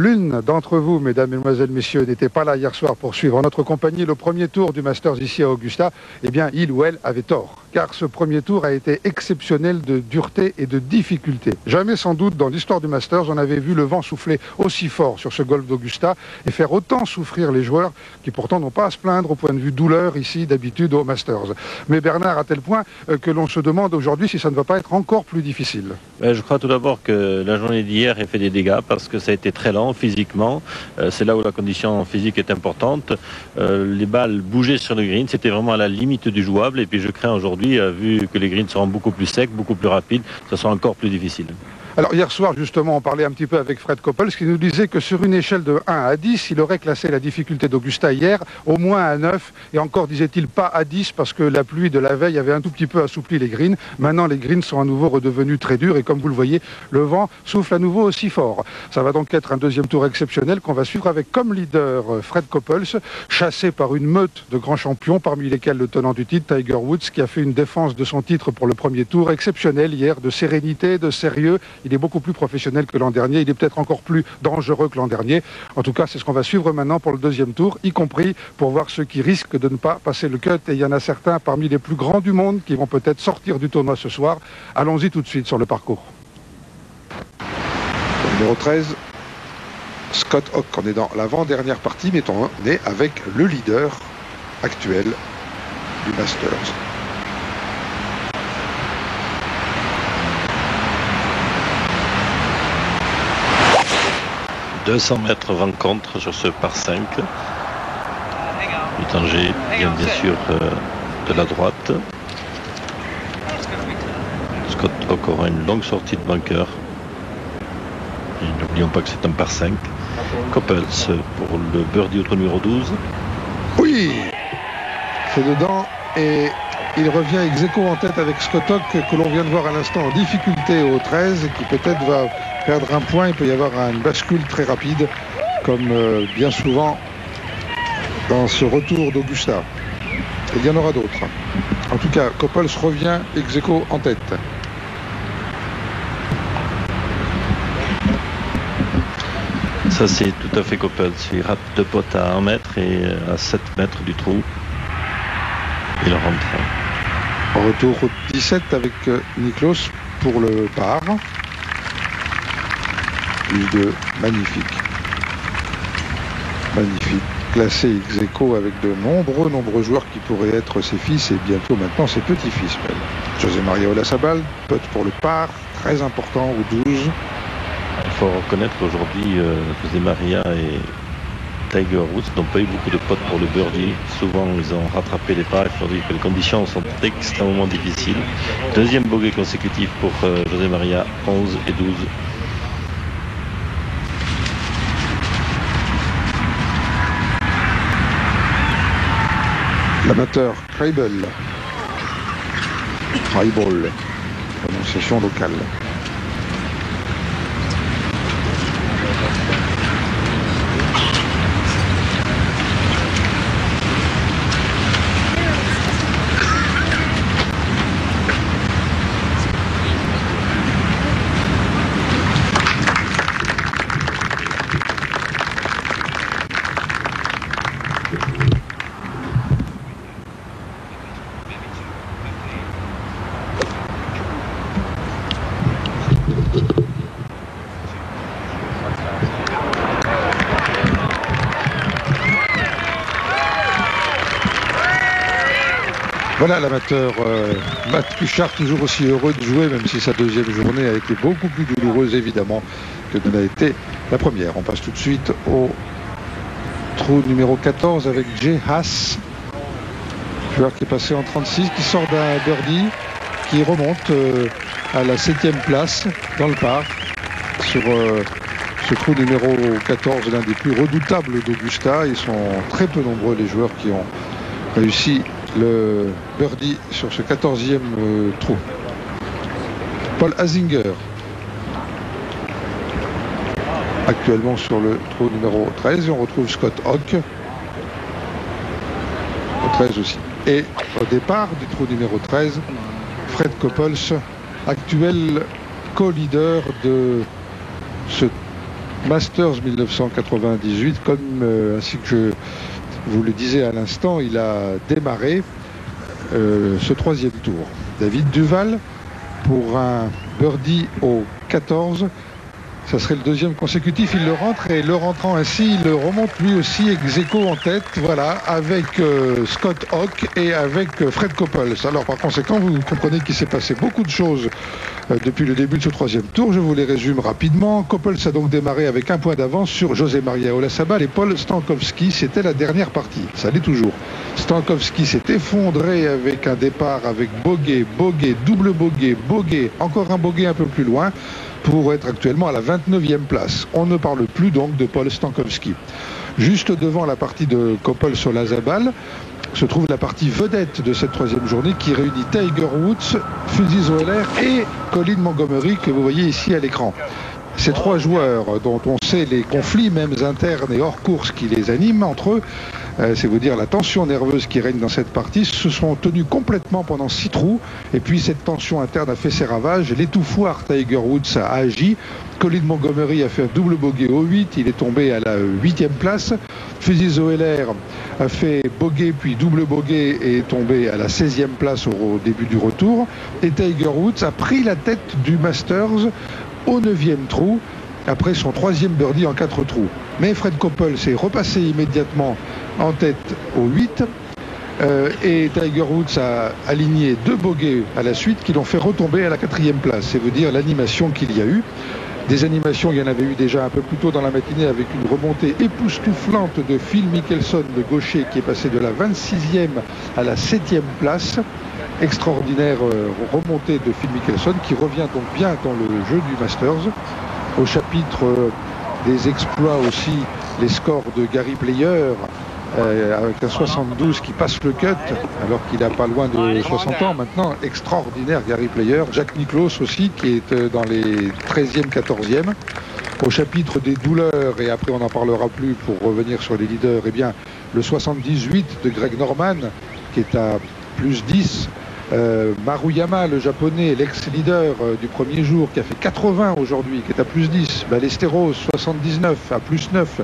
l'une d'entre vous, mesdames, mesdemoiselles, messieurs, n'était pas là hier soir pour suivre en notre compagnie le premier tour du Masters ici à Augusta, eh bien, il ou elle avait tort. Car ce premier tour a été exceptionnel de dureté et de difficulté. Jamais sans doute dans l'histoire du Masters, on avait vu le vent souffler aussi fort sur ce golfe d'Augusta et faire autant souffrir les joueurs qui pourtant n'ont pas à se plaindre au point de vue douleur ici d'habitude au Masters. Mais Bernard, à tel point que l'on se demande aujourd'hui si ça ne va pas être encore plus difficile. Je crois tout d'abord que la journée d'hier a fait des dégâts parce que ça a été très lent physiquement. C'est là où la condition physique est importante. Les balles bougeaient sur le green, c'était vraiment à la limite du jouable. Et puis je crains aujourd'hui, vu que les greens seront beaucoup plus secs, beaucoup plus rapides, ça sera encore plus difficile. Alors hier soir justement on parlait un petit peu avec Fred Couples qui nous disait que sur une échelle de 1 à 10 il aurait classé la difficulté d'Augusta hier au moins à 9 et encore disait-il pas à 10 parce que la pluie de la veille avait un tout petit peu assoupli les greens. Maintenant les greens sont à nouveau redevenus très durs et comme vous le voyez le vent souffle à nouveau aussi fort. Ça va donc être un deuxième tour exceptionnel qu'on va suivre avec comme leader Fred Couples chassé par une meute de grands champions parmi lesquels le tenant du titre Tiger Woods qui a fait une défense de son titre pour le premier tour exceptionnel hier de sérénité, de sérieux. Il est beaucoup plus professionnel que l'an dernier. Il est peut-être encore plus dangereux que l'an dernier. En tout cas, c'est ce qu'on va suivre maintenant pour le deuxième tour, y compris pour voir ceux qui risquent de ne pas passer le cut. Et il y en a certains parmi les plus grands du monde qui vont peut-être sortir du tournoi ce soir. Allons-y tout de suite sur le parcours. Numéro 13, Scott Hoch. On est dans l'avant-dernière partie, mais on est avec le leader actuel du Masters. 200 mètres rencontre sur ce par 5. L'étranger vient bien sûr de la droite. Scott Hoch aura une longue sortie de bunker. Et n'oublions pas que c'est un par 5. Couples pour le birdie au trou numéro 12. Oui, c'est dedans et il revient ex aequo en tête avec Scott Hoch que l'on vient de voir à l'instant en difficulté au 13 et qui peut-être va perdre un point. Il peut y avoir une bascule très rapide comme bien souvent dans ce retour d'Augusta. Il y en aura d'autres. En tout cas, Couples revient ex aequo en tête. Ça c'est tout à fait Couples. Il rate 2 potes à 1 mètre et à 7 mètres du trou. Il rentre. En retour au 17 avec Niklos pour le par. Plus de magnifique. Magnifique. Classé ex aequo avec de nombreux joueurs qui pourraient être ses fils et bientôt maintenant ses petits-fils même. José María Olazabal, putt pour le par, très important au 12. Il faut reconnaître qu'aujourd'hui, José María et Tiger Woods n'ont pas eu beaucoup de potes pour le birdie. Souvent, ils ont rattrapé les pars. Il faut dire que les conditions sont extrêmement difficiles. Deuxième bogey consécutif pour José María, 11 et 12. L'amateur Treibel, prononciation locale. Voilà l'amateur Matt Kuchar, toujours aussi heureux de jouer, même si sa deuxième journée a été beaucoup plus douloureuse évidemment que ne l'a été la première. On passe tout de suite au trou numéro 14 avec Jay Haas, joueur qui est passé en 36, qui sort d'un birdie, qui remonte à la 7e place dans le par sur ce trou numéro 14, l'un des plus redoutables d'Augusta. Ils sont très peu nombreux les joueurs qui ont réussi le birdie sur ce 14e trou. Paul Azinger actuellement sur le trou numéro 13 et on retrouve Scott Hoch au 13 aussi. Et au départ du trou numéro 13, Fred Couples, actuel co-leader de ce Masters 1998, comme ainsi que je vous le disais à l'instant, il a démarré ce troisième tour. David Duval pour un birdie au 14. Ça serait le deuxième consécutif, il le rentre et le rentrant ainsi, il le remonte lui aussi ex aequo en tête, voilà, avec Scott Hoch et avec Fred Couples. Alors par conséquent, vous comprenez qu'il s'est passé beaucoup de choses depuis le début de ce troisième tour. Je vous les résume rapidement. Couples a donc démarré avec un point d'avance sur José María Olazabal et Paul Stankowski. C'était la dernière partie, ça l'est toujours. Stankowski s'est effondré avec un départ avec bogey, bogey, double bogey, bogey, encore un bogey un peu plus loin, pour être actuellement à la 29e place. On ne parle plus donc de Paul Stankowski. Juste devant la partie de Couples-Olazabal se trouve la partie vedette de cette troisième journée qui réunit Tiger Woods, Fuzzy Zoeller et Colin Montgomery que vous voyez ici à l'écran. Ces trois joueurs dont on sait les conflits même internes et hors course qui les animent entre eux, c'est vous dire la tension nerveuse qui règne dans cette partie, se sont tenus complètement pendant 6 trous et puis cette tension interne a fait ses ravages. L'étouffoir Tiger Woods a agi. Colin Montgomery a fait un double bogey au 8, il est tombé à la 8e place. Fuzzy Zoeller a fait bogey puis double bogey et est tombé à la 16e place au début du retour. Et Tiger Woods a pris la tête du Masters au 9e trou après son troisième birdie en 4 trous. Mais Fred Couples s'est repassé immédiatement en tête au 8 et Tiger Woods a aligné 2 bogeys à la suite qui l'ont fait retomber à la 4e place. C'est vous dire l'animation qu'il y a eu. Des animations, il y en avait eu déjà un peu plus tôt dans la matinée avec une remontée époustouflante de Phil Mickelson, le gaucher, qui est passé de la 26e à la 7e place. Extraordinaire remontée de Phil Mickelson qui revient donc bien dans le jeu du Masters. Au chapitre des exploits aussi, les scores de Gary Player avec un 72 qui passe le cut alors qu'il n'a pas loin de 60 ans maintenant. Extraordinaire Gary Player. Jack Nicklaus aussi qui est dans les 13e, 14e. Au chapitre des douleurs, et après on n'en parlera plus pour revenir sur les leaders, eh bien le 78 de Greg Norman qui est à plus 10. Maruyama, le japonais, l'ex-leader du premier jour, qui a fait 80 aujourd'hui, qui est à plus 10. Ballesteros, 79 à plus 9.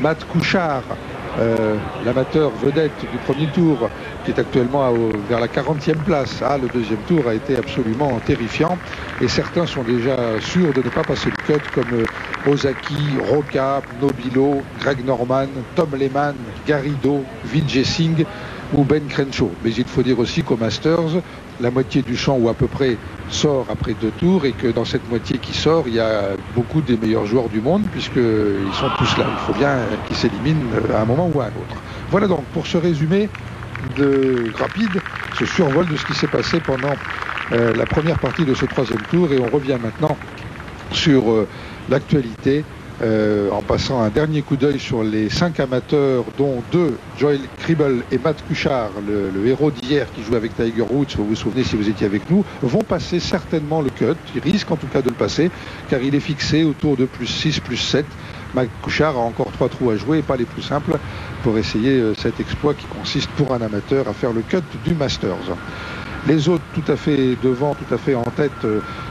Matt Kuchar, l'amateur vedette du premier tour, qui est actuellement vers la 40e place. Le deuxième tour a été absolument terrifiant. Et certains sont déjà sûrs de ne pas passer le cut, comme Ozaki, Roca, Nobilo, Greg Norman, Tom Lehman, Garrido, Vijay Singh ou Ben Crenshaw. Mais il faut dire aussi qu'au Masters, la moitié du champ ou à peu près sort après 2 tours et que dans cette moitié qui sort, il y a beaucoup des meilleurs joueurs du monde puisqu'ils sont tous là. Il faut bien qu'ils s'éliminent à un moment ou à un autre. Voilà donc pour ce résumé rapide, ce survol de ce qui s'est passé pendant la première partie de ce troisième tour, et on revient maintenant sur l'actualité. En passant un dernier coup d'œil sur les 5 amateurs, dont 2, Joel Kribel et Matt Kuchar, le héros d'hier qui joue avec Tiger Woods, vous vous souvenez si vous étiez avec nous, vont passer certainement le cut. Ils risquent en tout cas de le passer, car il est fixé autour de plus 6, plus 7. Matt Kuchar a encore 3 trous à jouer, et pas les plus simples, pour essayer cet exploit qui consiste pour un amateur à faire le cut du Masters. Les autres, tout à fait devant, tout à fait en tête,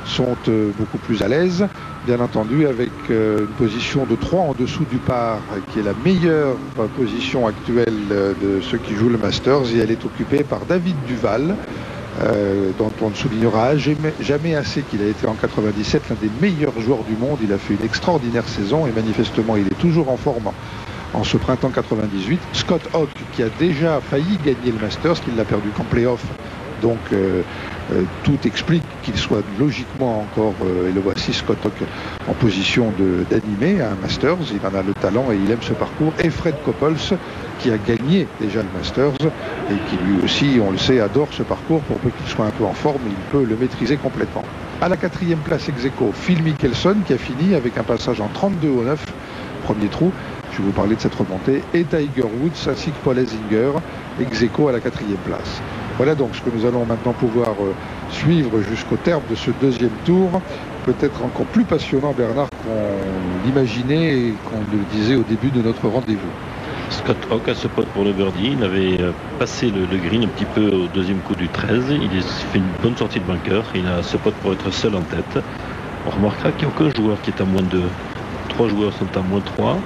sont beaucoup plus à l'aise, bien entendu, avec une position de 3 en dessous du par, qui est la meilleure position actuelle de ceux qui jouent le Masters, et elle est occupée par David Duval, dont on ne soulignera jamais assez qu'il a été en 97 l'un des meilleurs joueurs du monde. Il a fait une extraordinaire saison et manifestement il est toujours en forme en ce printemps 98. Scott Hoch, qui a déjà failli gagner le Masters, qu'il l'a perdu qu'en play-off. Donc tout explique qu'il soit logiquement encore, et le voici Scott Hoch en position d'animer un Masters. Il en a le talent et il aime ce parcours. Et Fred Couples, qui a gagné déjà le Masters et qui lui aussi, on le sait, adore ce parcours. Pour peu qu'il soit un peu en forme, il peut le maîtriser complètement. À la 4e place ex aequo, Phil Mickelson, qui a fini avec un passage en 32 au 9, premier trou. Je vais vous parler de cette remontée. Et Tiger Woods ainsi que Paul Azinger, ex aequo à la 4e place. Voilà donc ce que nous allons maintenant pouvoir suivre jusqu'au terme de ce deuxième tour. Peut-être encore plus passionnant, Bernard, qu'on l'imaginait et qu'on le disait au début de notre rendez-vous. Scott Hoch a ce pote pour le birdie. Il avait passé le green un petit peu au deuxième coup du 13. Il a fait une bonne sortie de bunker. Il a ce pote pour être seul en tête. On remarquera qu'il n'y a aucun joueur qui est à moins de 3 joueurs sont à -3.